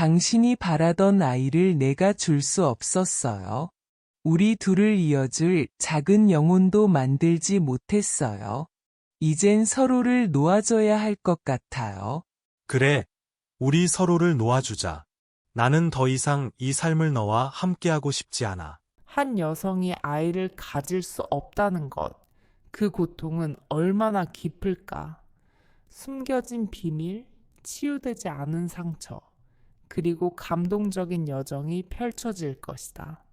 당신이 바라던 아이를 내가 줄 수 없었어요. 우리 둘을 이어줄 작은 영혼도 만들지 못했어요. 이젠 서로를 놓아줘야 할 것 같아요. 그래, 우리 서로를 놓아주자. 나는 더 이상 이 삶을 너와 함께하고 싶지 않아. 한 여성이 아이를 가질 수 없다는 것, 그 고통은 얼마나 깊을까? 숨겨진 비밀, 치유되지 않은 상처, 그리고 감동적인 여정이 펼쳐질 것이다.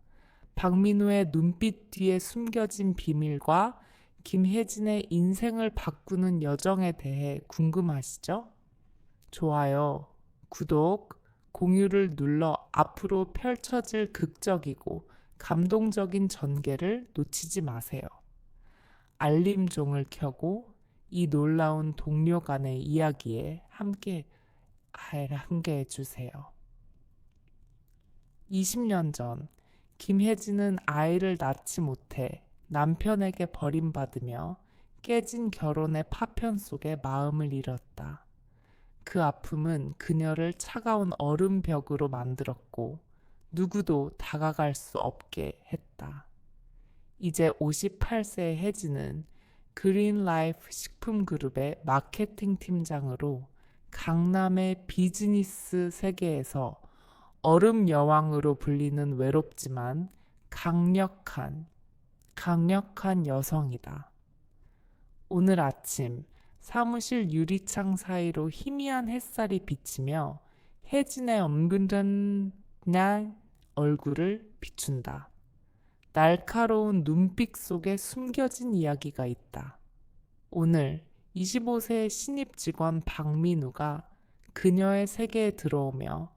박민우의 눈빛 뒤에 숨겨진 비밀과 김혜진의 인생을 바꾸는 여정에 대해 궁금하시죠? 좋아요, 구독, 공유를 눌러 앞으로 펼쳐질 극적이고 감동적인 전개를 놓치지 마세요. 알림종을 켜고 이 놀라운 동료 간의 이야기에 함께 해주세요. 20년 전 김혜진은 아이를 낳지 못해 남편에게 버림받으며 깨진 결혼의 파편 속에 마음을 잃었다. 그 아픔은 그녀를 차가운 얼음벽으로 만들었고 누구도 다가갈 수 없게 했다. 이제 58세의 혜진은 그린라이프 식품그룹의 마케팅 팀장으로 강남의 비즈니스 세계에서 얼음 여왕으로 불리는 외롭지만 강력한 여성이다. 오늘 아침 사무실 유리창 사이로 희미한 햇살이 비치며 혜진의 은근한 얼굴을 비춘다. 날카로운 눈빛 속에 숨겨진 이야기가 있다. 오늘 25세의 신입 직원 박민우가 그녀의 세계에 들어오며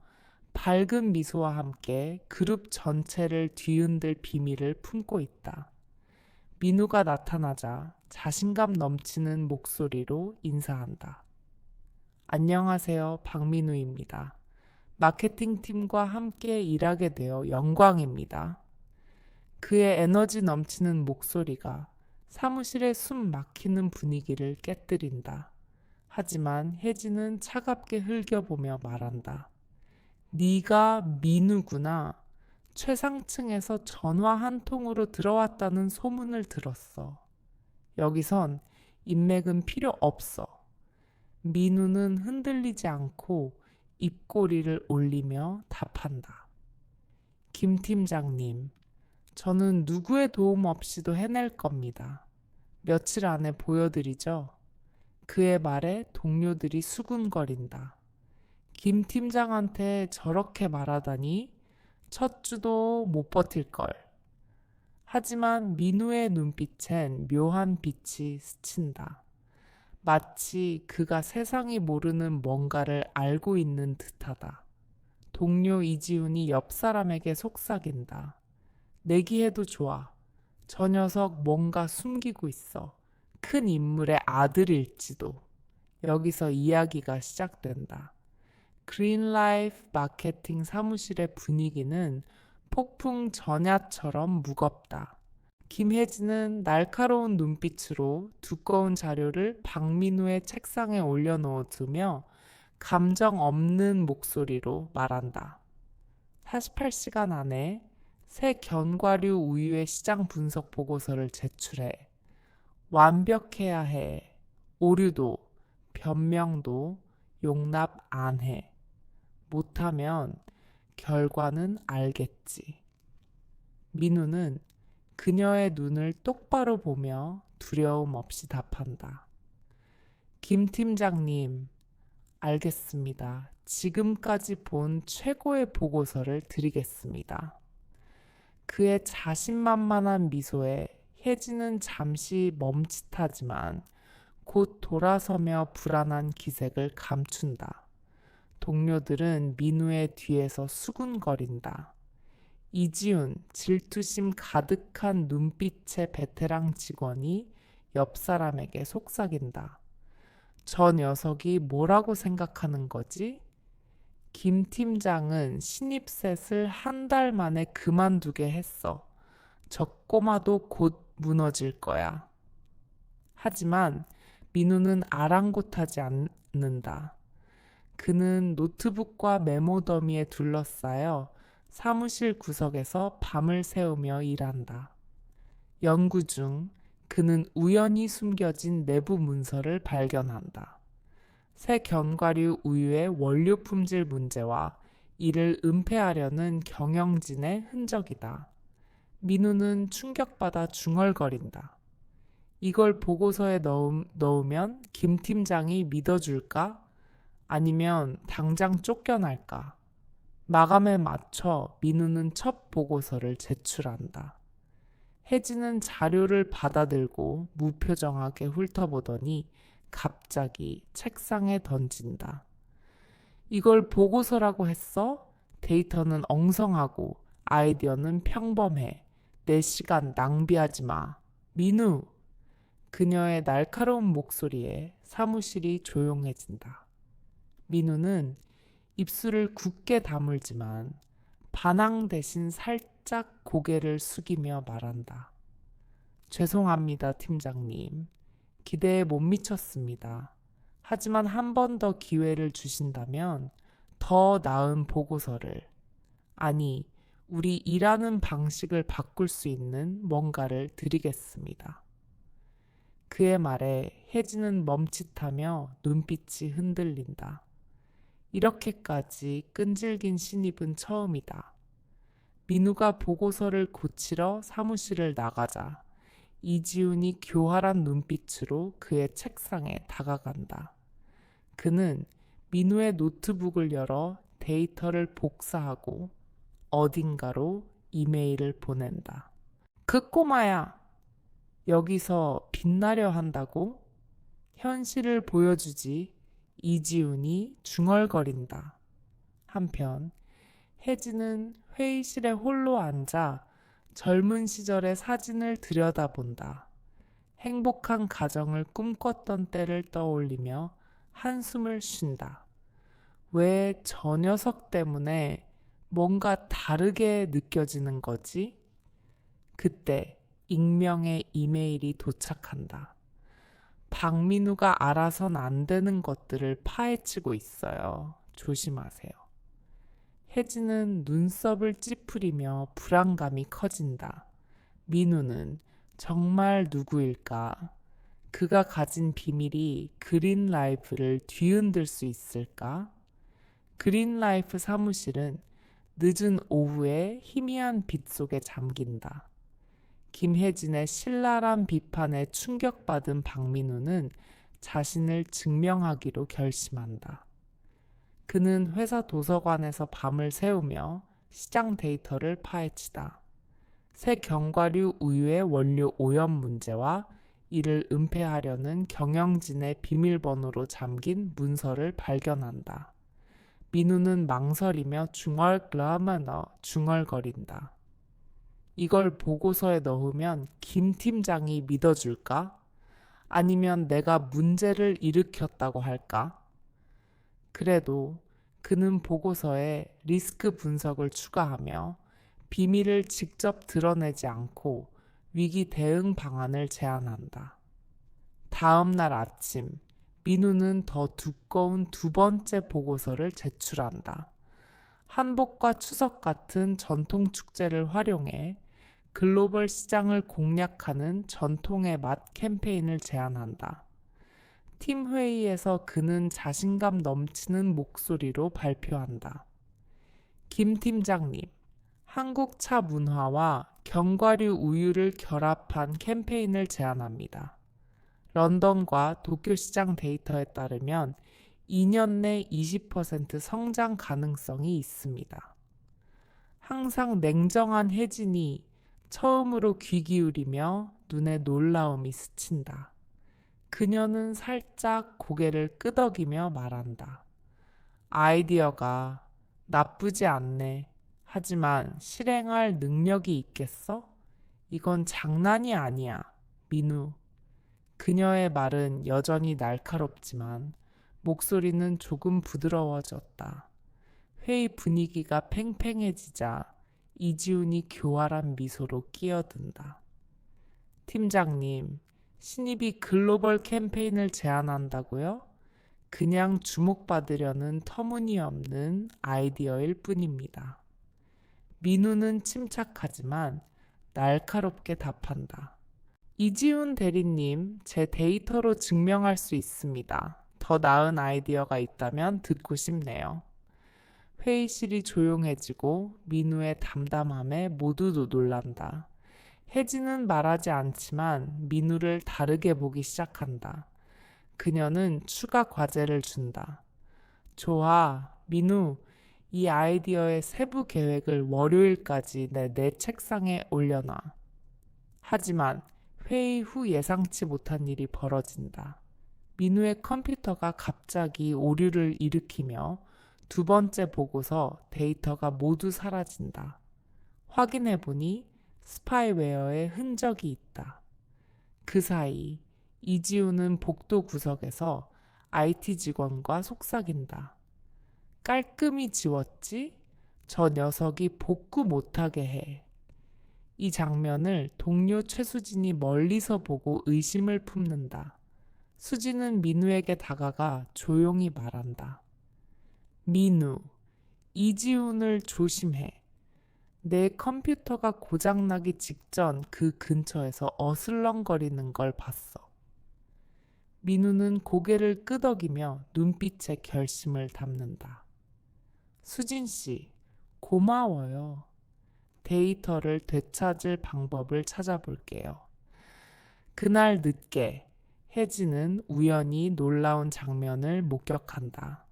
밝은 미소와 함께 그룹 전체를 뒤흔들 비밀을 품고 있다. 민우가 나타나자 자신감 넘치는 목소리로 인사한다. 안녕하세요, 박민우입니다. 마케팅팀과 함께 일하게 되어 영광입니다. 그의 에너지 넘치는 목소리가 사무실의 숨 막히는 분위기를 깨뜨린다. 하지만 혜진은 차갑게 흘겨보며 말한다. 네가 민우구나. 최상층에서 전화 한 통으로 들어왔다는 소문을 들었어. 여기선 인맥은 필요 없어. 민우는 흔들리지 않고 입꼬리를 올리며 답한다. 김 팀장님, 저는 누구의 도움 없이도 해낼 겁니다. 며칠 안에 보여드리죠. 그의 말에 동료들이 수군거린다. 김 팀장한테 저렇게 말하다니 첫 주도 못 버틸걸. 하지만 민우의 눈빛엔 묘한 빛이 스친다. 마치 그가 세상이 모르는 뭔가를 알고 있는 듯하다. 동료 이지훈이 옆 사람에게 속삭인다. 내기해도 좋아. 저 녀석 뭔가 숨기고 있어. 큰 인물의 아들일지도. 여기서 이야기가 시작된다. 그린라이프 마케팅 사무실의 분위기는 폭풍 전야처럼 무겁다. 김혜진은 날카로운 눈빛으로 두꺼운 자료를 박민우의 책상에 올려놓으며 감정 없는 목소리로 말한다. 48시간 안에 새 견과류 우유의 시장 분석 보고서를 제출해. 완벽해야 해. 오류도, 변명도 용납 안 해. 못하면 결과는 알겠지. 민우는 그녀의 눈을 똑바로 보며 두려움 없이 답한다. 김 팀장님, 알겠습니다. 지금까지 본 최고의 보고서를 드리겠습니다. 그의 자신만만한 미소에 혜진은 잠시 멈칫하지만 곧 돌아서며 불안한 기색을 감춘다. 동료들은 민우의 뒤에서 수군거린다. 이지훈, 질투심 가득한 눈빛의 베테랑 직원이 옆 사람에게 속삭인다. 저 녀석이 뭐라고 생각하는 거지? 김 팀장은 신입셋을 한 달 만에 그만두게 했어. 저 꼬마도 곧 무너질 거야. 하지만 민우는 아랑곳하지 않는다. 그는 노트북과 메모 더미에 둘러싸여 사무실 구석에서 밤을 새우며 일한다. 연구 중 그는 우연히 숨겨진 내부 문서를 발견한다. 새 견과류 우유의 원료 품질 문제와 이를 은폐하려는 경영진의 흔적이다. 민우는 충격받아 중얼거린다. 이걸 보고서에 넣으면 김 팀장이 믿어줄까? 아니면 당장 쫓겨날까? 마감에 맞춰 민우는 첫 보고서를 제출한다. 혜진은 자료를 받아들고 무표정하게 훑어보더니 갑자기 책상에 던진다. 이걸 보고서라고 했어? 데이터는 엉성하고 아이디어는 평범해. 내 시간 낭비하지 마. 민우! 그녀의 날카로운 목소리에 사무실이 조용해진다. 민우는 입술을 굳게 다물지만 반항 대신 살짝 고개를 숙이며 말한다. 죄송합니다, 팀장님. 기대에 못 미쳤습니다. 하지만 한 번 더 기회를 주신다면 더 나은 보고서를, 아니, 우리 일하는 방식을 바꿀 수 있는 뭔가를 드리겠습니다. 그의 말에 혜진은 멈칫하며 눈빛이 흔들린다. 이렇게까지 끈질긴 신입은 처음이다. 민우가 보고서를 고치러 사무실을 나가자 이지훈이 교활한 눈빛으로 그의 책상에 다가간다. 그는 민우의 노트북을 열어 데이터를 복사하고 어딘가로 이메일을 보낸다. 그 꼬마야! 여기서 빛나려 한다고? 현실을 보여주지. 이지훈이 중얼거린다. 한편 혜진은 회의실에 홀로 앉아 젊은 시절의 사진을 들여다본다. 행복한 가정을 꿈꿨던 때를 떠올리며 한숨을 쉰다. 왜 저 녀석 때문에 뭔가 다르게 느껴지는 거지? 그때 익명의 이메일이 도착한다. 박민우가 알아선 안 되는 것들을 파헤치고 있어요. 조심하세요. 혜진은 눈썹을 찌푸리며 불안감이 커진다. 민우는 정말 누구일까? 그가 가진 비밀이 그린라이프를 뒤흔들 수 있을까? 그린라이프 사무실은 늦은 오후에 희미한 빛 속에 잠긴다. 김혜진의 신랄한 비판에 충격받은 박민우는 자신을 증명하기로 결심한다. 그는 회사 도서관에서 밤을 새우며 시장 데이터를 파헤치다. 새 견과류 우유의 원료 오염 문제와 이를 은폐하려는 경영진의 비밀번호로 잠긴 문서를 발견한다. 민우는 망설이며 중얼거린다. 이걸 보고서에 넣으면 김 팀장이 믿어줄까? 아니면 내가 문제를 일으켰다고 할까? 그래도 그는 보고서에 리스크 분석을 추가하며 비밀을 직접 드러내지 않고 위기 대응 방안을 제안한다. 다음 날 아침, 민우는 더 두꺼운 두 번째 보고서를 제출한다. 한복과 추석 같은 전통 축제를 활용해 글로벌 시장을 공략하는 전통의 맛 캠페인을 제안한다. 팀 회의에서 그는 자신감 넘치는 목소리로 발표한다. 김 팀장님, 한국 차 문화와 견과류 우유를 결합한 캠페인을 제안합니다. 런던과 도쿄 시장 데이터에 따르면 2년 내 20% 성장 가능성이 있습니다. 항상 냉정한 혜진이 처음으로 귀 기울이며 눈에 놀라움이 스친다. 그녀는 살짝 고개를 끄덕이며 말한다. 아이디어가 나쁘지 않네. 하지만 실행할 능력이 있겠어? 이건 장난이 아니야, 민우. 그녀의 말은 여전히 날카롭지만 목소리는 조금 부드러워졌다. 회의 분위기가 팽팽해지자 이지훈이 교활한 미소로 끼어든다. 팀장님, 신입이 글로벌 캠페인을 제안한다고요? 그냥 주목받으려는 터무니없는 아이디어일 뿐입니다. 민우는 침착하지만 날카롭게 답한다. 이지훈 대리님, 제 데이터로 증명할 수 있습니다. 더 나은 아이디어가 있다면 듣고 싶네요. 회의실이 조용해지고 민우의 담담함에 모두도 놀란다. 혜진은 말하지 않지만 민우를 다르게 보기 시작한다. 그녀는 추가 과제를 준다. 좋아, 민우. 이 아이디어의 세부 계획을 월요일까지 내 책상에 올려놔. 하지만 회의 후 예상치 못한 일이 벌어진다. 민우의 컴퓨터가 갑자기 오류를 일으키며 두 번째 보고서 데이터가 모두 사라진다. 확인해보니 스파이웨어의 흔적이 있다. 그 사이 이지우는 복도 구석에서 IT 직원과 속삭인다. 깔끔히 지웠지? 저 녀석이 복구 못하게 해. 이 장면을 동료 최수진이 멀리서 보고 의심을 품는다. 수진은 민우에게 다가가 조용히 말한다. 민우, 이지훈을 조심해. 내 컴퓨터가 고장나기 직전 그 근처에서 어슬렁거리는 걸 봤어. 민우는 고개를 끄덕이며 눈빛에 결심을 담는다. 수진 씨, 고마워요. 데이터를 되찾을 방법을 찾아볼게요. 그날 늦게 혜진은 우연히 놀라운 장면을 목격한다.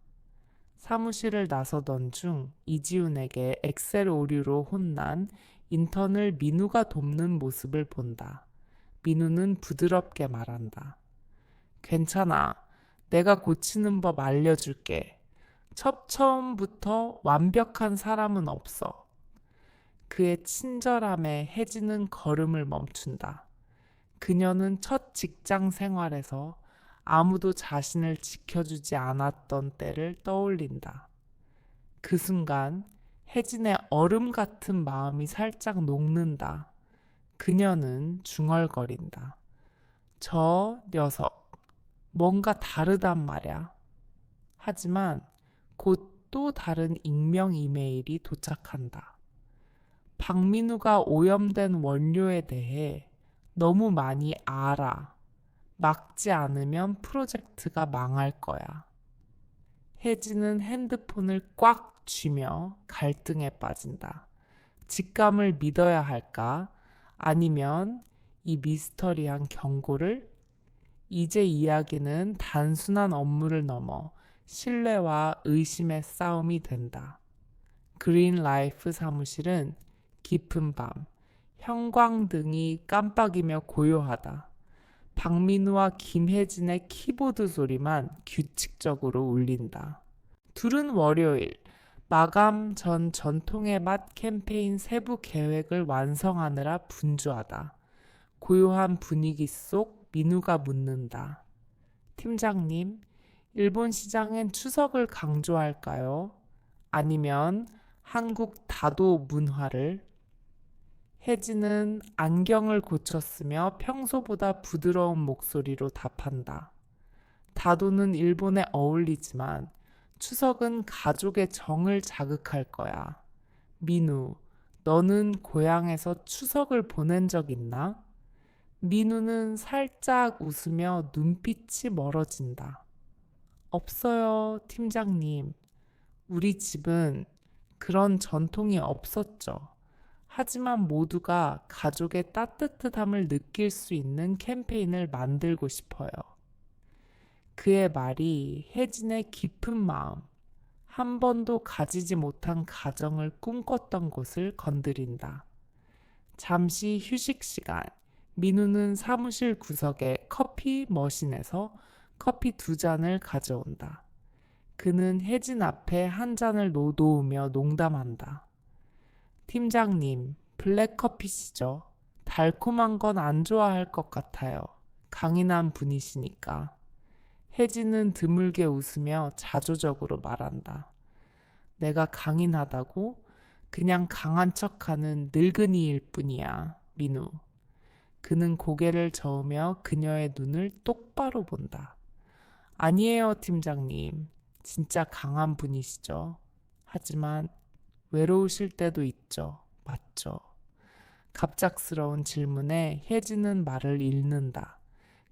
사무실을 나서던 중 이지훈에게 엑셀 오류로 혼난 인턴을 민우가 돕는 모습을 본다. 민우는 부드럽게 말한다. 괜찮아. 내가 고치는 법 알려줄게. 처음부터 완벽한 사람은 없어. 그의 친절함에 혜진은 걸음을 멈춘다. 그녀는 첫 직장 생활에서 아무도 자신을 지켜주지 않았던 때를 떠올린다. 그 순간 혜진의 얼음 같은 마음이 살짝 녹는다. 그녀는 중얼거린다. 저 녀석, 뭔가 다르단 말야. 하지만 곧 또 다른 익명 이메일이 도착한다. 박민우가 오염된 원료에 대해 너무 많이 알아. 막지 않으면 프로젝트가 망할 거야. 혜진은 핸드폰을 꽉 쥐며 갈등에 빠진다. 직감을 믿어야 할까? 아니면 이 미스터리한 경고를? 이제 이야기는 단순한 업무를 넘어 신뢰와 의심의 싸움이 된다. 그린 라이프 사무실은 깊은 밤, 형광등이 깜빡이며 고요하다. 박민우와 김혜진의 키보드 소리만 규칙적으로 울린다. 둘은 월요일, 마감 전 전통의 맛 캠페인 세부 계획을 완성하느라 분주하다. 고요한 분위기 속 민우가 묻는다. 팀장님, 일본 시장엔 추석을 강조할까요? 아니면 한국 다도 문화를? 혜진은 안경을 고쳤으며 평소보다 부드러운 목소리로 답한다. 다도는 일본에 어울리지만 추석은 가족의 정을 자극할 거야. 민우, 너는 고향에서 추석을 보낸 적 있나? 민우는 살짝 웃으며 눈빛이 멀어진다. 없어요, 팀장님. 우리 집은 그런 전통이 없었죠. 하지만 모두가 가족의 따뜻함을 느낄 수 있는 캠페인을 만들고 싶어요. 그의 말이 혜진의 깊은 마음, 한 번도 가지지 못한 가정을 꿈꿨던 곳을 건드린다. 잠시 휴식 시간, 민우는 사무실 구석의 커피 머신에서 커피 2잔을 가져온다. 그는 혜진 앞에 한 잔을 놓으며 농담한다. 팀장님, 블랙커피시죠? 달콤한 건 안 좋아할 것 같아요. 강인한 분이시니까. 혜진은 드물게 웃으며 자조적으로 말한다. 내가 강인하다고? 그냥 강한 척하는 늙은이일 뿐이야, 민우. 그는 고개를 저으며 그녀의 눈을 똑바로 본다. 아니에요, 팀장님. 진짜 강한 분이시죠. 하지만 외로우실 때도 있죠. 맞죠? 갑작스러운 질문에 혜진은 말을 잃는다.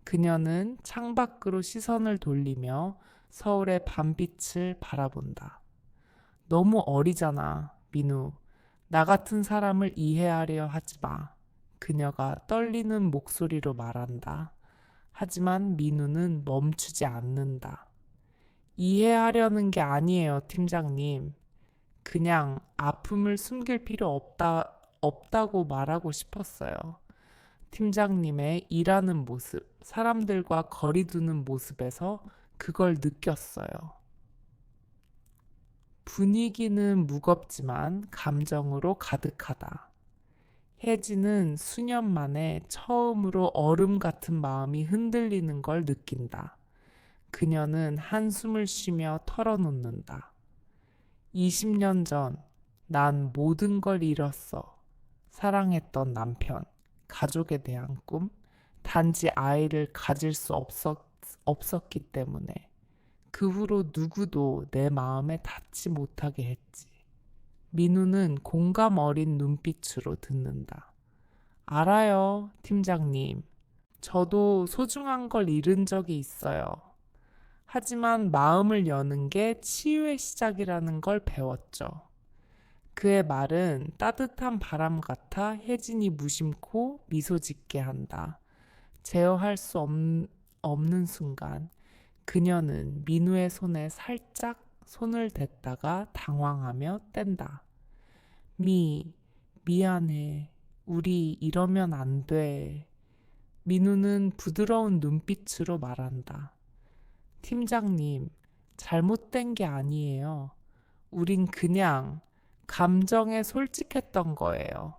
그녀는 창밖으로 시선을 돌리며 서울의 밤빛을 바라본다. 너무 어리잖아, 민우. 나 같은 사람을 이해하려 하지 마. 그녀가 떨리는 목소리로 말한다. 하지만 민우는 멈추지 않는다. 이해하려는 게 아니에요, 팀장님. 그냥 아픔을 숨길 필요 없다고 말하고 싶었어요. 팀장님의 일하는 모습, 사람들과 거리 두는 모습에서 그걸 느꼈어요. 분위기는 무겁지만 감정으로 가득하다. 혜진은 수년 만에 처음으로 얼음 같은 마음이 흔들리는 걸 느낀다. 그녀는 한숨을 쉬며 털어놓는다. 20년 전, 난 모든 걸 잃었어. 사랑했던 남편, 가족에 대한 꿈, 단지 아이를 가질 수 없었기 때문에. 그 후로 누구도 내 마음에 닿지 못하게 했지. 민우는 공감 어린 눈빛으로 듣는다. 알아요, 팀장님. 저도 소중한 걸 잃은 적이 있어요. 하지만 마음을 여는 게 치유의 시작이라는 걸 배웠죠. 그의 말은 따뜻한 바람 같아 혜진이 무심코 미소 짓게 한다. 제어할 수 없는 순간 그녀는 민우의 손에 살짝 손을 댔다가 당황하며 뗀다. 미안해. 우리 이러면 안 돼. 민우는 부드러운 눈빛으로 말한다. 팀장님, 잘못된 게 아니에요. 우린 그냥 감정에 솔직했던 거예요.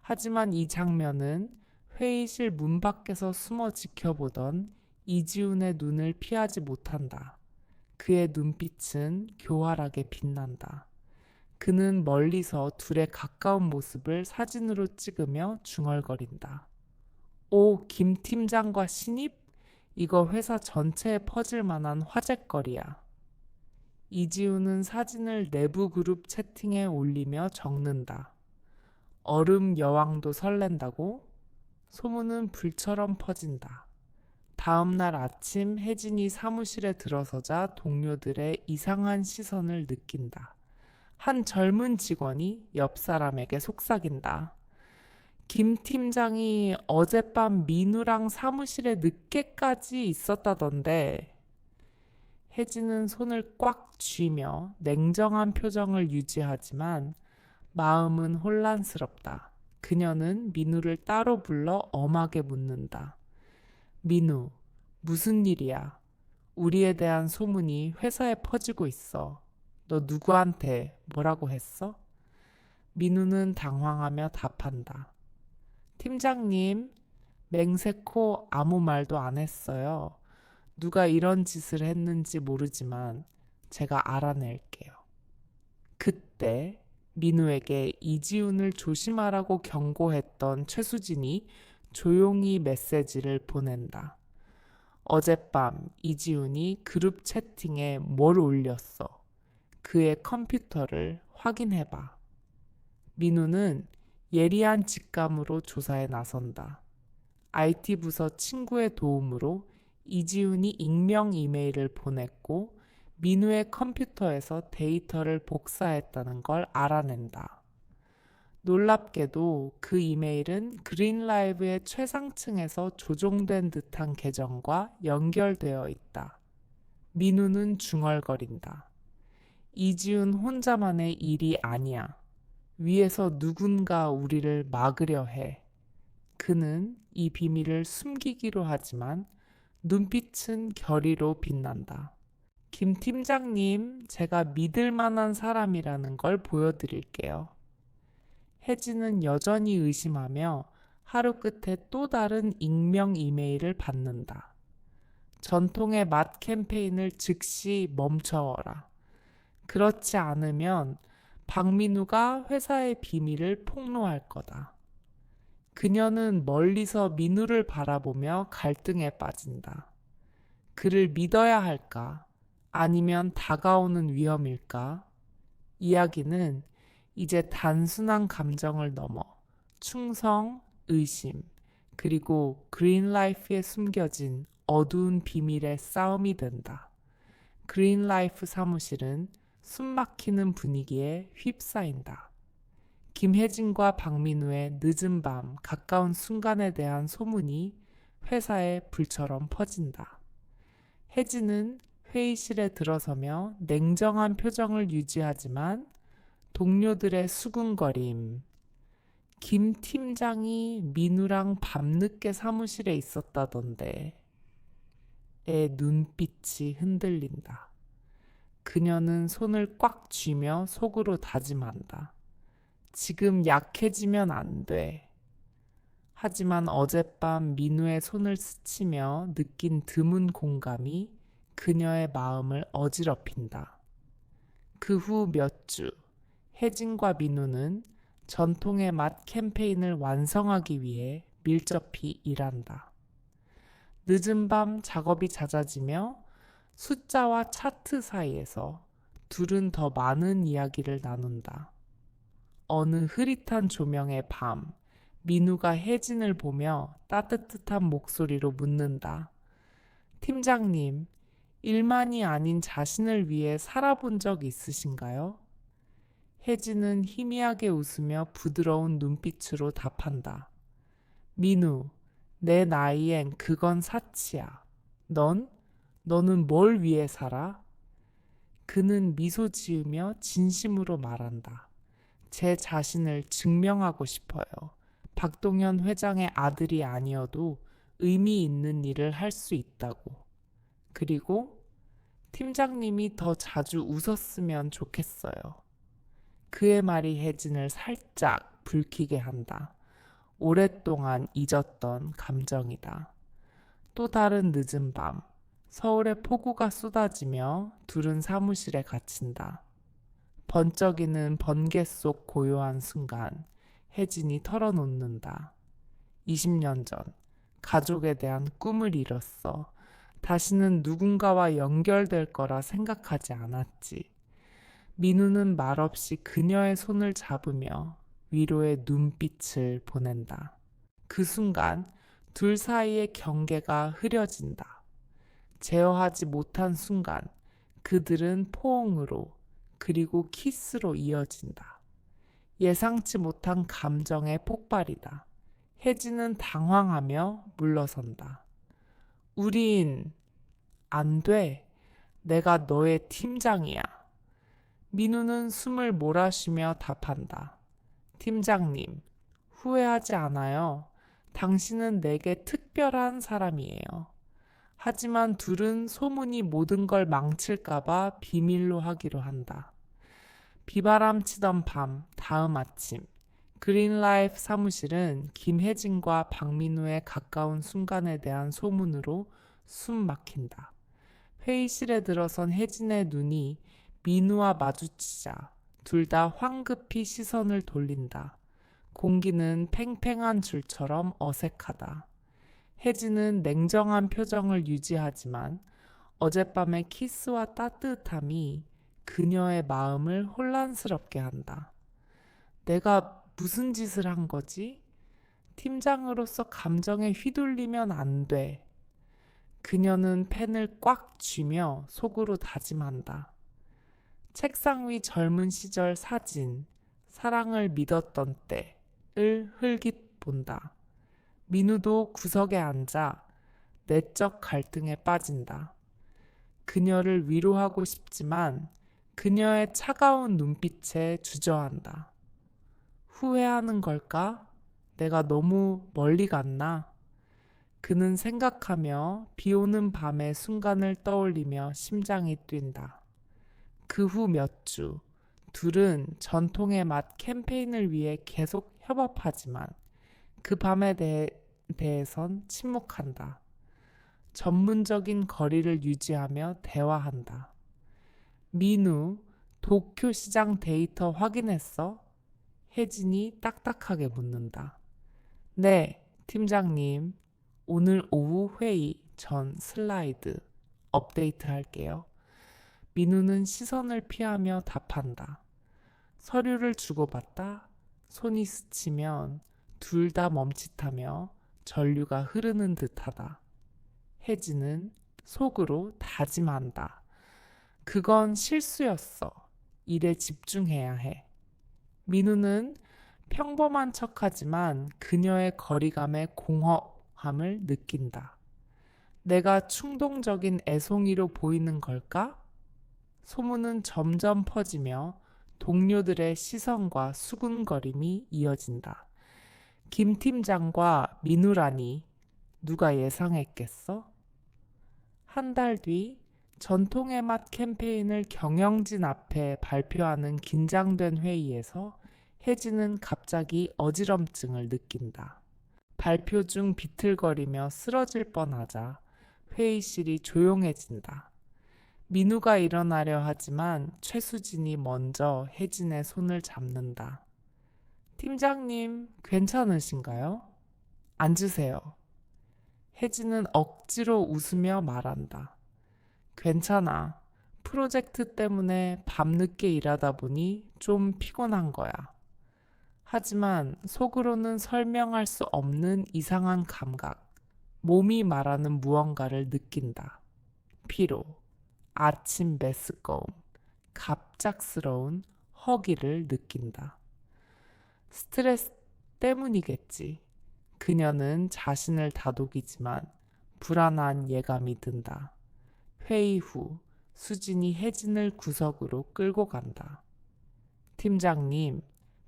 하지만 이 장면은 회의실 문 밖에서 숨어 지켜보던 이지훈의 눈을 피하지 못한다. 그의 눈빛은 교활하게 빛난다. 그는 멀리서 둘의 가까운 모습을 사진으로 찍으며 중얼거린다. 오, 김 팀장과 신입? 이거 회사 전체에 퍼질 만한 화제거리야. 이지훈은 사진을 내부 그룹 채팅에 올리며 적는다. 얼음 여왕도 설렌다고? 소문은 불처럼 퍼진다. 다음 날 아침 혜진이 사무실에 들어서자 동료들의 이상한 시선을 느낀다. 한 젊은 직원이 옆 사람에게 속삭인다. 김 팀장이 어젯밤 민우랑 사무실에 늦게까지 있었다던데. 혜진은 손을 꽉 쥐며 냉정한 표정을 유지하지만 마음은 혼란스럽다. 그녀는 민우를 따로 불러 엄하게 묻는다. 민우, 무슨 일이야? 우리에 대한 소문이 회사에 퍼지고 있어. 너 누구한테 뭐라고 했어? 민우는 당황하며 답한다. 팀장님, 맹세코 아무 말도 안 했어요. 누가 이런 짓을 했는지 모르지만 제가 알아낼게요. 그때 민우에게 이지훈을 조심하라고 경고했던 최수진이 조용히 메시지를 보낸다. 어젯밤 이지훈이 그룹 채팅에 뭘 올렸어. 그의 컴퓨터를 확인해봐. 민우는 예리한 직감으로 조사에 나선다. IT 부서 친구의 도움으로 이지훈이 익명 이메일을 보냈고 민우의 컴퓨터에서 데이터를 복사했다는 걸 알아낸다. 놀랍게도 그 이메일은 그린라이브의 최상층에서 조종된 듯한 계정과 연결되어 있다. 민우는 중얼거린다. 이지훈 혼자만의 일이 아니야. 위에서 누군가 우리를 막으려 해. 그는 이 비밀을 숨기기로 하지만 눈빛은 결의로 빛난다. 김 팀장님, 제가 믿을 만한 사람이라는 걸 보여드릴게요. 혜진은 여전히 의심하며 하루 끝에 또 다른 익명 이메일을 받는다. 전통의 맛 캠페인을 즉시 멈춰라. 그렇지 않으면 박민우가 회사의 비밀을 폭로할 거다. 그녀는 멀리서 민우를 바라보며 갈등에 빠진다. 그를 믿어야 할까? 아니면 다가오는 위험일까? 이야기는 이제 단순한 감정을 넘어 충성, 의심, 그리고 그린라이프에 숨겨진 어두운 비밀의 싸움이 된다. 그린라이프 사무실은 숨막히는 분위기에 휩싸인다. 김혜진과 박민우의 늦은 밤 가까운 순간에 대한 소문이 회사에 불처럼 퍼진다. 혜진은 회의실에 들어서며 냉정한 표정을 유지하지만 동료들의 수군거림, 김 팀장이 민우랑 밤늦게 사무실에 있었다던데 의 눈빛이 흔들린다. 그녀는 손을 꽉 쥐며 속으로 다짐한다. 지금 약해지면 안 돼. 하지만 어젯밤 민우의 손을 스치며 느낀 드문 공감이 그녀의 마음을 어지럽힌다. 그 후 몇 주, 혜진과 민우는 전통의 맛 캠페인을 완성하기 위해 밀접히 일한다. 늦은 밤 작업이 잦아지며 숫자와 차트 사이에서 둘은 더 많은 이야기를 나눈다. 어느 흐릿한 조명의 밤, 민우가 혜진을 보며 따뜻한 목소리로 묻는다. 팀장님, 일만이 아닌 자신을 위해 살아본 적 있으신가요? 혜진은 희미하게 웃으며 부드러운 눈빛으로 답한다. 민우, 내 나이엔 그건 사치야. 너는 뭘 위해 살아? 그는 미소 지으며 진심으로 말한다. 제 자신을 증명하고 싶어요. 박동현 회장의 아들이 아니어도 의미 있는 일을 할 수 있다고. 그리고 팀장님이 더 자주 웃었으면 좋겠어요. 그의 말이 혜진을 살짝 불키게 한다. 오랫동안 잊었던 감정이다. 또 다른 늦은 밤, 서울의 폭우가 쏟아지며 둘은 사무실에 갇힌다. 번쩍이는 번개 속 고요한 순간, 혜진이 털어놓는다. 20년 전, 가족에 대한 꿈을 이뤘어. 다시는 누군가와 연결될 거라 생각하지 않았지. 민우는 말없이 그녀의 손을 잡으며 위로의 눈빛을 보낸다. 그 순간 둘 사이의 경계가 흐려진다. 제어하지 못한 순간 그들은 포옹으로 그리고 키스로 이어진다. 예상치 못한 감정의 폭발이다. 혜진은 당황하며 물러선다. 우린 안 돼. 내가 너의 팀장이야. 민우는 숨을 몰아쉬며 답한다. 팀장님, 후회하지 않아요. 당신은 내게 특별한 사람이에요. 하지만 둘은 소문이 모든 걸 망칠까봐 비밀로 하기로 한다. 비바람 치던 밤, 다음 아침, 그린라이프 사무실은 김혜진과 박민우의 가까운 순간에 대한 소문으로 숨 막힌다. 회의실에 들어선 혜진의 눈이 민우와 마주치자 둘 다 황급히 시선을 돌린다. 공기는 팽팽한 줄처럼 어색하다. 혜진은 냉정한 표정을 유지하지만 어젯밤의 키스와 따뜻함이 그녀의 마음을 혼란스럽게 한다. 내가 무슨 짓을 한 거지? 팀장으로서 감정에 휘둘리면 안 돼. 그녀는 펜을 꽉 쥐며 속으로 다짐한다. 책상 위 젊은 시절 사진, 사랑을 믿었던 때를 흘깃 본다. 민우도 구석에 앉아 내적 갈등에 빠진다. 그녀를 위로하고 싶지만 그녀의 차가운 눈빛에 주저한다. 후회하는 걸까? 내가 너무 멀리 갔나? 그는 생각하며 비 오는 밤의 순간을 떠올리며 심장이 뛴다. 그 후 몇 주, 둘은 전통의 맛 캠페인을 위해 계속 협업하지만 그 밤에 대해선 침묵한다. 전문적인 거리를 유지하며 대화한다. 민우, 도쿄 시장 데이터 확인했어? 혜진이 딱딱하게 묻는다. 네, 팀장님. 오늘 오후 회의 전 슬라이드 업데이트 할게요. 민우는 시선을 피하며 답한다. 서류를 주고받다 손이 스치면 둘 다 멈칫하며 전류가 흐르는 듯하다. 혜진은 속으로 다짐한다. 그건 실수였어. 일에 집중해야 해. 민우는 평범한 척하지만 그녀의 거리감에 공허함을 느낀다. 내가 충동적인 애송이로 보이는 걸까? 소문은 점점 퍼지며 동료들의 시선과 수군거림이 이어진다. 김 팀장과 민우라니 누가 예상했겠어? 한 달 뒤 전통의 맛 캠페인을 경영진 앞에 발표하는 긴장된 회의에서 혜진은 갑자기 어지럼증을 느낀다. 발표 중 비틀거리며 쓰러질 뻔하자 회의실이 조용해진다. 민우가 일어나려 하지만 최수진이 먼저 혜진의 손을 잡는다. 팀장님, 괜찮으신가요? 앉으세요. 혜진은 억지로 웃으며 말한다. 괜찮아. 프로젝트 때문에 밤늦게 일하다 보니 좀 피곤한 거야. 하지만 속으로는 설명할 수 없는 이상한 감각, 몸이 말하는 무언가를 느낀다. 피로, 아침 메스꺼움, 갑작스러운 허기를 느낀다. 스트레스 때문이겠지. 그녀는 자신을 다독이지만 불안한 예감이 든다. 회의 후 수진이 혜진을 구석으로 끌고 간다. 팀장님,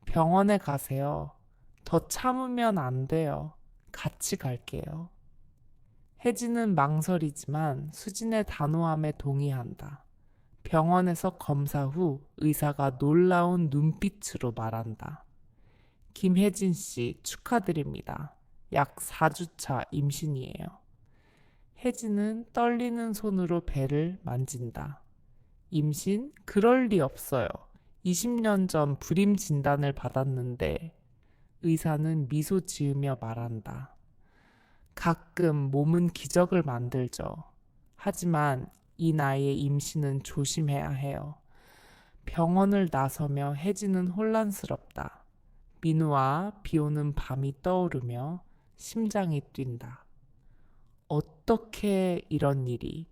병원에 가세요. 더 참으면 안 돼요. 같이 갈게요. 혜진은 망설이지만 수진의 단호함에 동의한다. 병원에서 검사 후 의사가 놀라운 눈빛으로 말한다. 김혜진 씨 축하드립니다. 약 4주차 임신이에요. 혜진은 떨리는 손으로 배를 만진다. 임신? 그럴 리 없어요. 20년 전 불임 진단을 받았는데 의사는 미소 지으며 말한다. 가끔 몸은 기적을 만들죠. 하지만 이 나이에 임신은 조심해야 해요. 병원을 나서며 혜진은 혼란스럽다. 민우와 비오는 밤이 떠오르며 심장이 뛴다. 어떻게 이런 일이?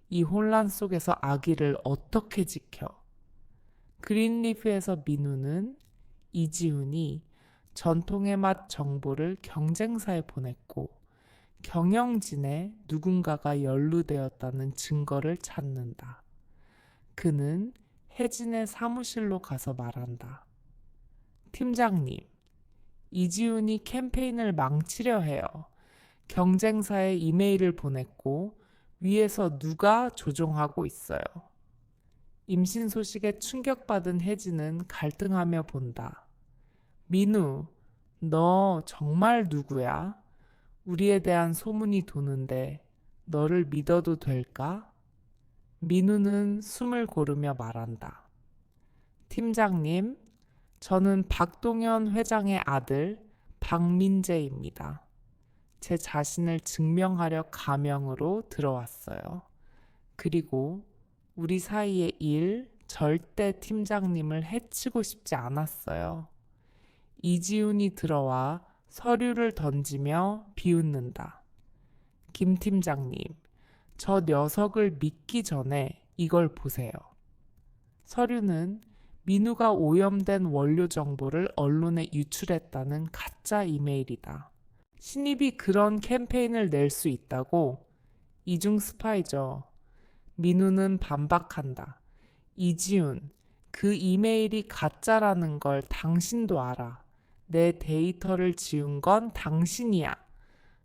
이 혼란 속에서 아기를 어떻게 지켜? 그린리프에서 민우는 이지훈이 전통의 맛 정보를 경쟁사에 보냈고 경영진에 누군가가 연루되었다는 증거를 찾는다. 그는 혜진의 사무실로 가서 말한다. 팀장님, 이지훈이 캠페인을 망치려 해요. 경쟁사에 이메일을 보냈고 위에서 누가 조종하고 있어요. 임신 소식에 충격받은 혜진은 갈등하며 본다. 민우, 너 정말 누구야? 우리에 대한 소문이 도는데 너를 믿어도 될까? 민우는 숨을 고르며 말한다. 팀장님, 저는 박동현 회장의 아들 박민재입니다. 제 자신을 증명하려 가명으로 들어왔어요. 그리고 우리 사이의 일 절대 팀장님을 해치고 싶지 않았어요. 이지훈이 들어와 서류를 던지며 비웃는다. 김 팀장님, 저 녀석을 믿기 전에 이걸 보세요. 서류는 민우가 오염된 원료 정보를 언론에 유출했다는 가짜 이메일이다. 신입이 그런 캠페인을 낼 수 있다고? 이중 스파이죠. 민우는 반박한다. 이지훈, 그 이메일이 가짜라는 걸 당신도 알아. 내 데이터를 지운 건 당신이야.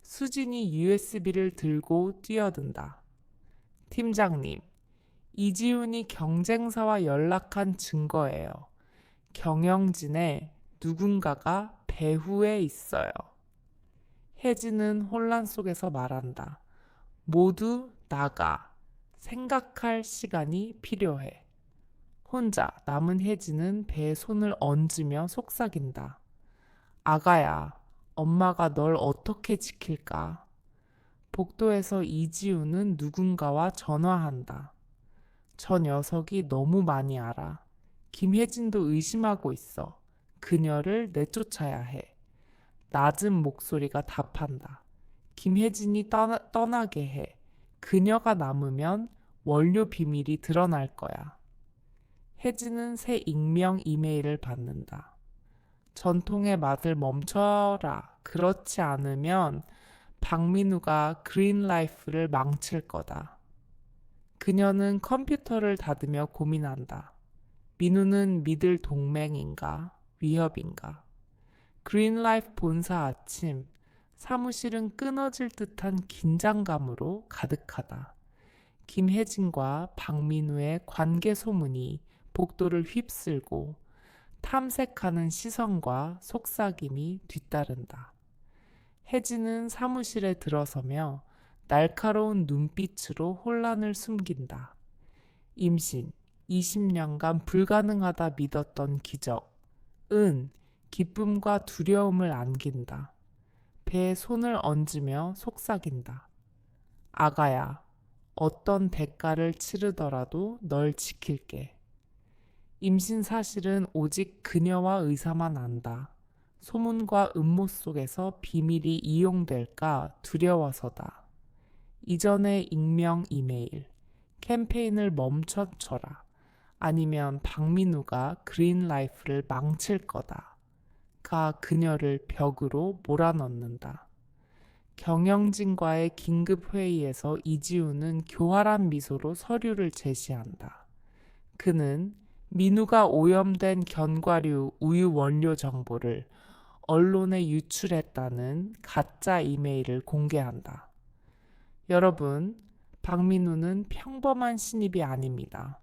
수진이 USB를 들고 뛰어든다. 팀장님, 이지훈이 경쟁사와 연락한 증거예요. 경영진에 누군가가 배후에 있어요. 혜진은 혼란 속에서 말한다. 모두 나가. 생각할 시간이 필요해. 혼자 남은 혜진은 배에 손을 얹으며 속삭인다. 아가야, 엄마가 널 어떻게 지킬까? 복도에서 이지우는 누군가와 전화한다. 저 녀석이 너무 많이 알아. 김혜진도 의심하고 있어. 그녀를 내쫓아야 해. 낮은 목소리가 답한다. 김혜진이 떠나게 해. 그녀가 남으면 원료 비밀이 드러날 거야. 혜진은 새 익명 이메일을 받는다. 전통의 맛을 멈춰라. 그렇지 않으면 박민우가 그린라이프를 망칠 거다. 그녀는 컴퓨터를 닫으며 고민한다. 민우는 믿을 동맹인가? 위협인가? 그린라이프 본사 아침, 사무실은 끊어질 듯한 긴장감으로 가득하다. 김혜진과 박민우의 관계 소문이 복도를 휩쓸고 탐색하는 시선과 속삭임이 뒤따른다. 혜진은 사무실에 들어서며 날카로운 눈빛으로 혼란을 숨긴다. 임신, 20년간 불가능하다 믿었던 기적은 기쁨과 두려움을 안긴다. 배에 손을 얹으며 속삭인다. 아가야, 어떤 대가를 치르더라도 널 지킬게. 임신 사실은 오직 그녀와 의사만 안다. 소문과 음모 속에서 비밀이 이용될까 두려워서다. 이전의 익명 이메일, 캠페인을 멈춰쳐라. 아니면 박민우가 그린라이프를 망칠 거다. 가 그녀를 벽으로 몰아넣는다. 경영진과의 긴급회의에서 이지우는 교활한 미소로 서류를 제시한다. 그는 민우가 오염된 견과류 우유 원료 정보를 언론에 유출했다는 가짜 이메일을 공개한다. 여러분, 박민우는 평범한 신입이 아닙니다.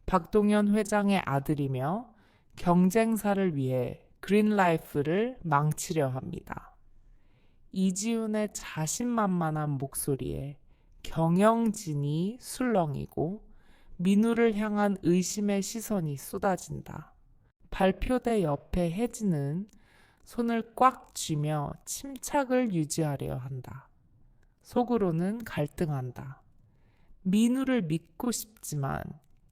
박동현 회장의 아들이며 경쟁사를 위해 그린라이프를 망치려 합니다. 이지훈의 자신만만한 목소리에 경영진이 술렁이고 민우를 향한 의심의 시선이 쏟아진다. 발표대 옆에 혜진은 손을 꽉 쥐며 침착을 유지하려 한다. 속으로는 갈등한다. 민우를 믿고 싶지만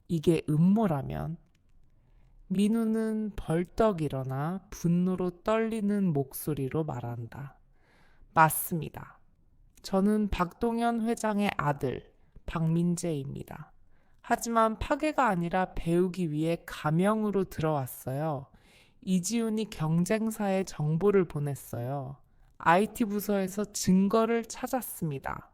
이게 음모라면? 민우는 벌떡 일어나 분노로 떨리는 목소리로 말한다. 맞습니다. 저는 박동현 회장의 아들 박민재입니다. 하지만 파괴가 아니라 배우기 위해 가명으로 들어왔어요. 이지훈이 경쟁사에 정보를 보냈어요. IT 부서에서 증거를 찾았습니다.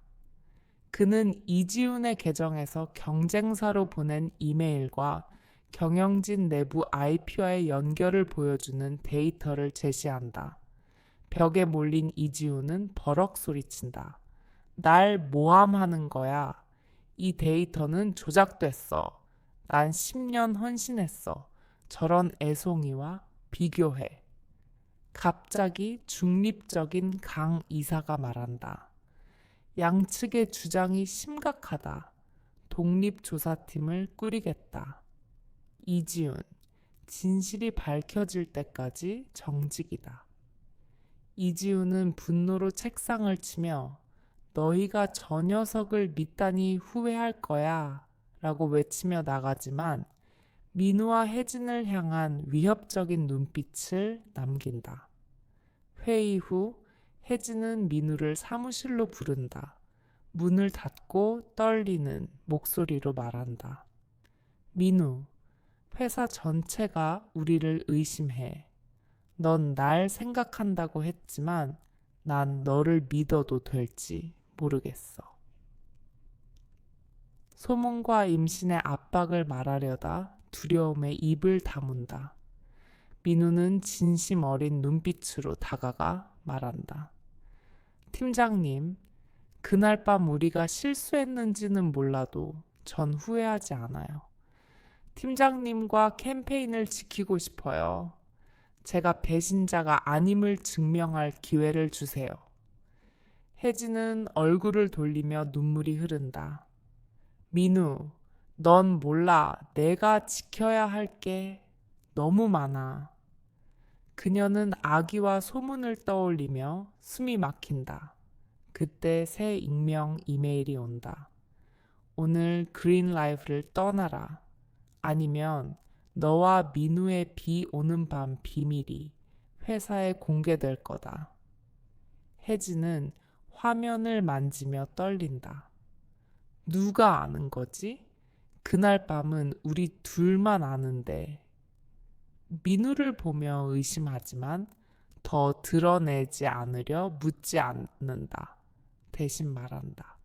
그는 이지훈의 계정에서 경쟁사로 보낸 이메일과 경영진 내부 IP와의 연결을 보여주는 데이터를 제시한다. 벽에 몰린 이지훈은 버럭 소리친다. 날 모함하는 거야. 이 데이터는 조작됐어. 난 10년 헌신했어. 저런 애송이와 비교해. 갑자기 중립적인 강 이사가 말한다. 양측의 주장이 심각하다. 독립조사팀을 꾸리겠다. 이지훈, 진실이 밝혀질 때까지 정직이다. 이지훈은 분노로 책상을 치며 너희가 저 녀석을 믿다니 후회할 거야 라고 외치며 나가지만 민우와 혜진을 향한 위협적인 눈빛을 남긴다. 회의 후 혜진은 민우를 사무실로 부른다. 문을 닫고 떨리는 목소리로 말한다. 민우, 회사 전체가 우리를 의심해. 넌 날 생각한다고 했지만 난 너를 믿어도 될지 모르겠어. 소문과 임신의 압박을 말하려다 두려움에 입을 다문다. 민우는 진심 어린 눈빛으로 다가가 말한다. 팀장님, 그날 밤 우리가 실수했는지는 몰라도 전 후회하지 않아요. 팀장님과 캠페인을 지키고 싶어요. 제가 배신자가 아님을 증명할 기회를 주세요. 혜진은 얼굴을 돌리며 눈물이 흐른다. 민우, 넌 몰라. 내가 지켜야 할 게 너무 많아. 그녀는 아기와 소문을 떠올리며 숨이 막힌다. 그때 새 익명 이메일이 온다. 오늘 그린 라이프를 떠나라. 아니면 너와 민우의 비 오는 밤 비밀이 회사에 공개될 거다. 혜진은 화면을 만지며 떨린다. 누가 아는 거지? 그날 밤은 우리 둘만 아는데. 민우를 보며 의심하지만 더 드러내지 않으려 묻지 않는다. 대신 말한다.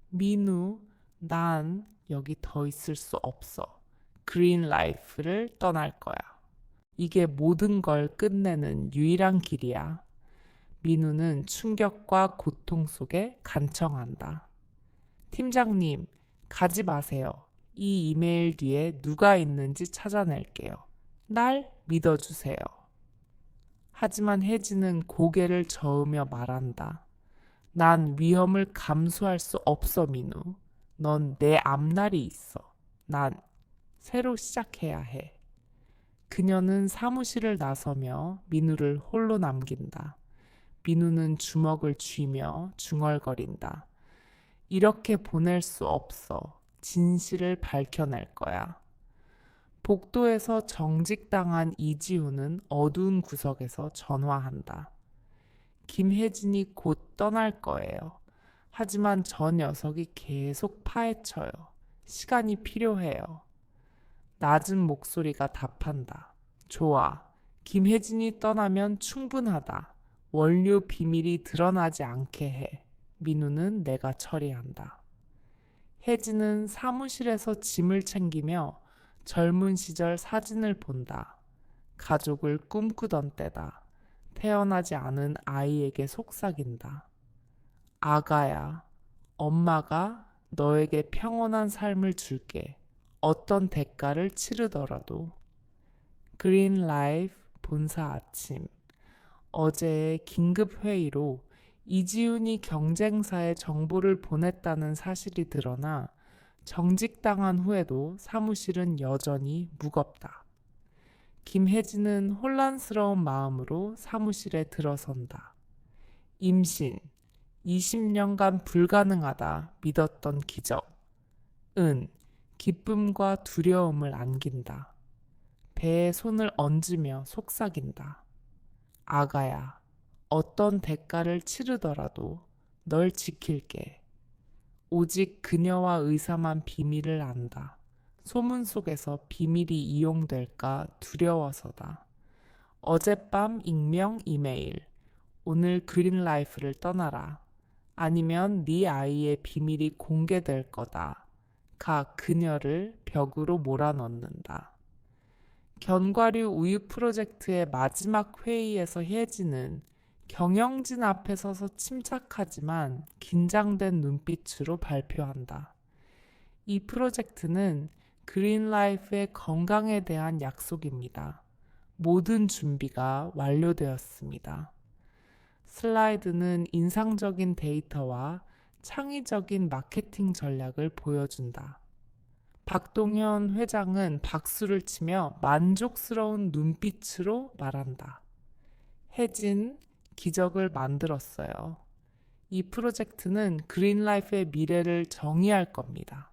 민우, 난 여기 더 있을 수 없어. 그린 라이프를 떠날 거야. 이게 모든 걸 끝내는 유일한 길이야. 민우는 충격과 고통 속에 간청한다. 팀장님, 가지 마세요. 이 이메일 뒤에 누가 있는지 찾아낼게요. 날 믿어주세요. 하지만 혜진은 고개를 저으며 말한다. 난 위험을 감수할 수 없어, 민우. 넌 내 앞날이 있어. 난 새로 시작해야 해. 그녀는 사무실을 나서며 민우를 홀로 남긴다. 민우는 주먹을 쥐며 중얼거린다. 이렇게 보낼 수 없어. 진실을 밝혀낼 거야. 복도에서 정직당한 이지우는 어두운 구석에서 전화한다. 김혜진이 곧 떠날 거예요. 하지만 저 녀석이 계속 파헤쳐요. 시간이 필요해요. 낮은 목소리가 답한다. 좋아. 김혜진이 떠나면 충분하다. 원료 비밀이 드러나지 않게 해. 민우는 내가 처리한다. 혜진은 사무실에서 짐을 챙기며 젊은 시절 사진을 본다. 가족을 꿈꾸던 때다. 태어나지 않은 아이에게 속삭인다. 아가야, 엄마가 너에게 평온한 삶을 줄게. 어떤 대가를 치르더라도. 그린 라이프 본사 아침. 어제의 긴급 회의로 이지훈이 경쟁사에 정보를 보냈다는 사실이 드러나 정직당한 후에도 사무실은 여전히 무겁다. 김혜진은 혼란스러운 마음으로 사무실에 들어선다. 임신, 20년간 불가능하다 믿었던 기적. 기쁨과 두려움을 안긴다. 배에 손을 얹으며 속삭인다. 아가야, 어떤 대가를 치르더라도 널 지킬게. 오직 그녀와 의사만 비밀을 안다. 소문 속에서 비밀이 이용될까 두려워서다. 어젯밤 익명 이메일. 오늘 그린 라이프를 떠나라. 아니면 네 아이의 비밀이 공개될 거다. 가 그녀를 벽으로 몰아넣는다. 견과류 우유 프로젝트의 마지막 회의에서 혜진은 경영진 앞에 서서 침착하지만 긴장된 눈빛으로 발표한다. 이 프로젝트는 그린 라이프의 건강에 대한 약속입니다. 모든 준비가 완료되었습니다. 슬라이드는 인상적인 데이터와 창의적인 마케팅 전략을 보여준다. 박동현 회장은 박수를 치며 만족스러운 눈빛으로 말한다. 혜진, 기적을 만들었어요. 이 프로젝트는 그린라이프의 미래를 정의할 겁니다.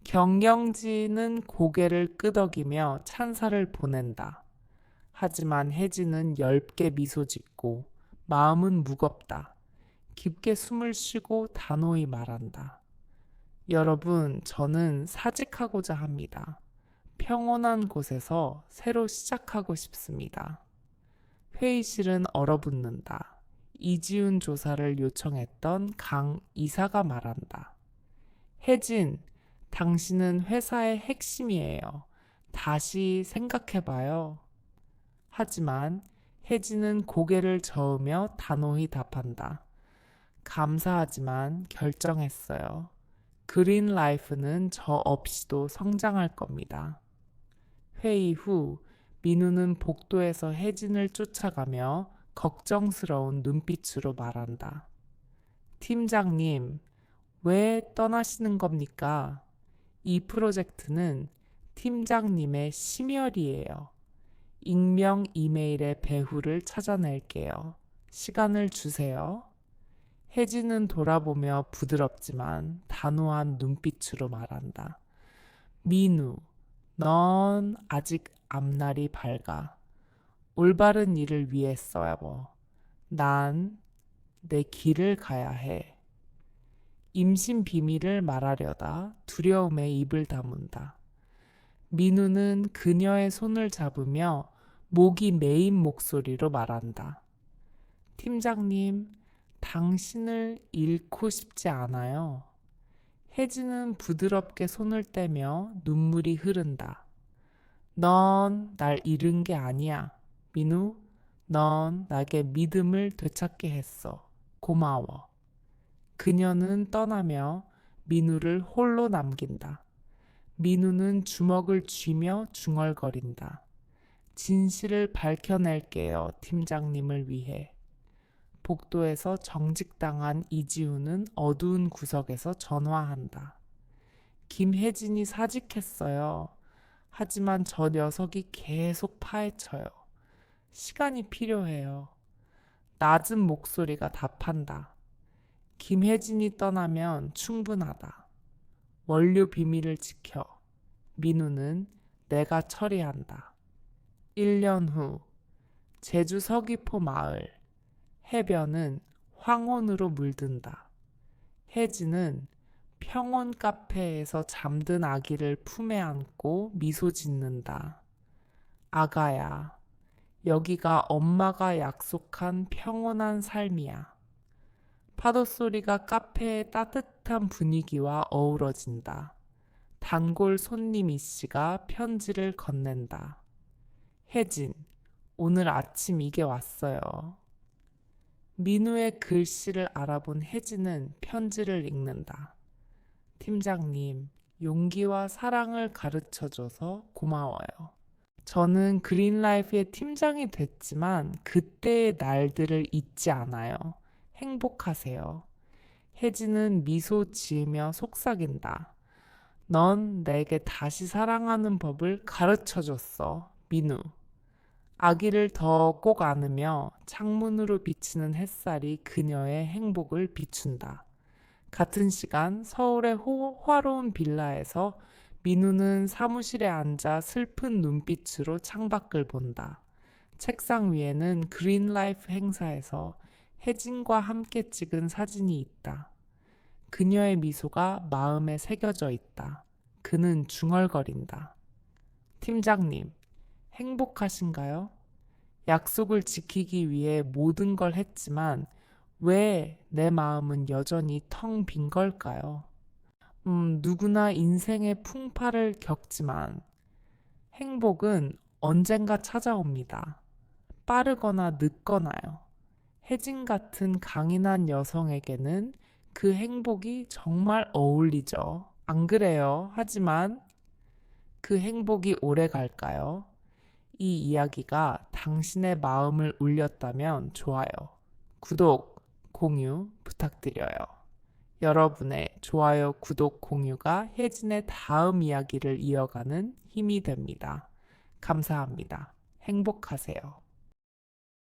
경영진은 고개를 끄덕이며 찬사를 보낸다. 하지만 혜진은 엷게 미소 짓고 마음은 무겁다. 깊게 숨을 쉬고 단호히 말한다. 여러분, 저는 사직하고자 합니다. 평온한 곳에서 새로 시작하고 싶습니다. 회의실은 얼어붙는다. 이지훈 조사를 요청했던 강 이사가 말한다. 혜진, 당신은 회사의 핵심이에요. 다시 생각해봐요. 하지만 혜진은 고개를 저으며 단호히 답한다. 감사하지만 결정했어요. 그린 라이프는 저 없이도 성장할 겁니다. 회의 후 민우는 복도에서 혜진을 쫓아가며 걱정스러운 눈빛으로 말한다. 팀장님, 왜 떠나시는 겁니까? 이 프로젝트는 팀장님의 심혈이에요. 익명 이메일의 배후를 찾아낼게요. 시간을 주세요. 혜진은 돌아보며 부드럽지만 단호한 눈빛으로 말한다. 민우, 넌 아직 앞날이 밝아. 올바른 일을 위해서야 뭐. 난 내 길을 가야 해. 임신 비밀을 말하려다 두려움에 입을 다문다. 민우는 그녀의 손을 잡으며 목이 메인 목소리로 말한다. 팀장님, 당신을 잃고 싶지 않아요. 혜진은 부드럽게 손을 떼며 눈물이 흐른다. 넌 날 잃은 게 아니야. 민우, 넌 나에게 믿음을 되찾게 했어. 고마워. 그녀는 떠나며 민우를 홀로 남긴다. 민우는 주먹을 쥐며 중얼거린다. 진실을 밝혀낼게요, 팀장님을 위해. 복도에서 정직당한 이지우는 어두운 구석에서 전화한다. 김혜진이 사직했어요. 하지만 저 녀석이 계속 파헤쳐요. 시간이 필요해요. 낮은 목소리가 답한다. 김혜진이 떠나면 충분하다. 원료 비밀을 지켜. 민우는 내가 처리한다. 1년 후 제주 서귀포 마을. 해변은 황혼으로 물든다. 혜진은 평온 카페에서 잠든 아기를 품에 안고 미소 짓는다. 아가야, 여기가 엄마가 약속한 평온한 삶이야. 파도 소리가 카페의 따뜻한 분위기와 어우러진다. 단골 손님 이씨가 편지를 건넨다. 혜진, 오늘 아침 이게 왔어요. 민우의 글씨를 알아본 혜진은 편지를 읽는다. 팀장님, 용기와 사랑을 가르쳐줘서 고마워요. 저는 그린라이프의 팀장이 됐지만 그때의 날들을 잊지 않아요. 행복하세요. 혜진은 미소 지으며 속삭인다. 넌 내게 다시 사랑하는 법을 가르쳐줬어, 민우. 아기를 더 꼭 안으며 창문으로 비치는 햇살이 그녀의 행복을 비춘다. 같은 시간 서울의 화로운 빌라에서 민우는 사무실에 앉아 슬픈 눈빛으로 창밖을 본다. 책상 위에는 그린라이프 행사에서 혜진과 함께 찍은 사진이 있다. 그녀의 미소가 마음에 새겨져 있다. 그는 중얼거린다. 팀장님, 행복하신가요? 약속을 지키기 위해 모든 걸 했지만 왜 내 마음은 여전히 텅 빈 걸까요? 누구나 인생의 풍파를 겪지만 행복은 언젠가 찾아옵니다. 빠르거나 늦거나요. 혜진 같은 강인한 여성에게는 그 행복이 정말 어울리죠. 안 그래요? 하지만 그 행복이 오래 갈까요? 이 이야기가 당신의 마음을 울렸다면 좋아요. 구독, 공유 부탁드려요. 여러분의 좋아요, 구독, 공유가 혜진의 다음 이야기를 이어가는 힘이 됩니다. 감사합니다. 행복하세요.